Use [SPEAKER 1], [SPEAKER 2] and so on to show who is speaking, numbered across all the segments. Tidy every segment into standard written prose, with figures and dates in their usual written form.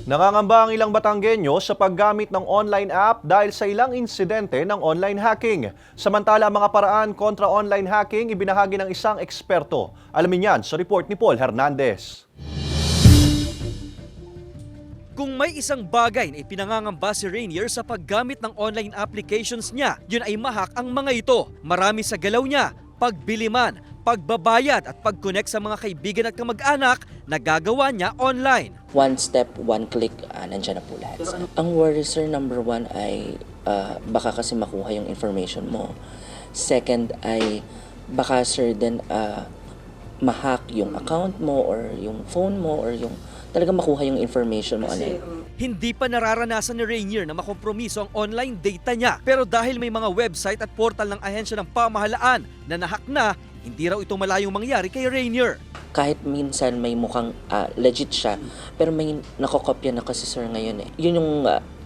[SPEAKER 1] Nangangamba ang ilang Batanggenyo sa paggamit ng online app dahil sa ilang insidente ng online hacking. Samantala, ang mga paraan kontra online hacking ibinahagi ng isang eksperto. Alamin yan sa report ni Paul Hernandez.
[SPEAKER 2] Kung may isang bagay na ipinangangamba si Rainier sa paggamit ng online applications niya, yun ay mahak ang mga ito. Marami sa galaw niya, pagbiliman, pagbabayad at pag-connect sa mga kaibigan at kamag-anak na gagawa niya online.
[SPEAKER 3] One step, one click, nandiyan na po lahat. Ang worry, sir, number one ay baka kasi makuha yung information mo. Second ay baka, sir, din ma-hack yung account mo or yung phone mo or yung talaga makuha yung information mo.
[SPEAKER 2] Hindi pa nararanasan ni Rainier na makompromiso ang online data niya. Pero dahil may mga website at portal ng ahensya ng pamahalaan na nahack na, hindi raw ito malayong mangyari kay Rainier.
[SPEAKER 3] Kahit minsan may mukhang legit siya, pero may nakokopya na kasi, sir, ngayon eh. Yun yung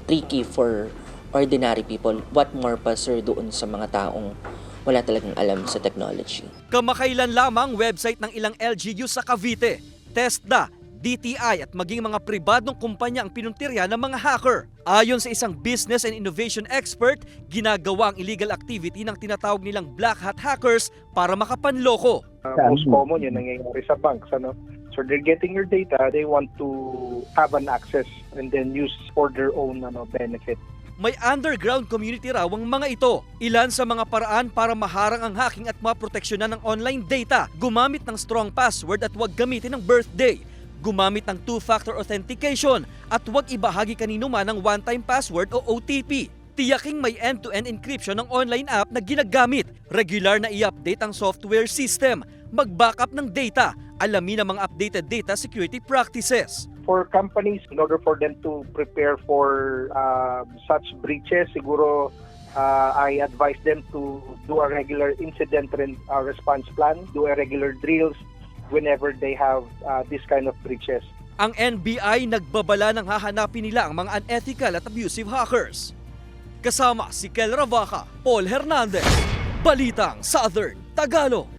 [SPEAKER 3] tricky for ordinary people. What more pa, sir, doon sa mga taong wala talagang alam sa technology.
[SPEAKER 2] Kamakailan lamang website ng ilang LGU sa Cavite, TESDA, DTI at maging mga pribadong kumpanya ang pinuntirya ng mga hacker. Ayon sa isang business and innovation expert, ginagawa ang illegal activity ng tinatawag nilang black hat hackers para makapanloko.
[SPEAKER 4] Most common yun nangyayari sa banks. So they're getting your data, they want to have an access and then use for their own benefit.
[SPEAKER 2] May underground community raw ang mga ito. Ilan sa mga paraan para maharang ang hacking at maproteksyonan ng online data. Gumamit ng strong password at huwag gamitin ng birthday. Gumamit ng two-factor authentication at huwag ibahagi kanino man ang one-time password o OTP. Tiyaking may end-to-end encryption ng online app na ginagamit. Regular na i-update ang software system. Mag-backup ng data. Alamin ang mga updated data security practices.
[SPEAKER 4] For companies, in order for them to prepare for such breaches, siguro I advise them to do a regular incident response plan, do a regular drills whenever they have this kind of breaches.
[SPEAKER 2] Ang NBI nagbabala ng hahanapin nila ang mga unethical at abusive hackers. Kasama si Kel Ravaca, Paul Hernandez, Balitang Southern Tagalog.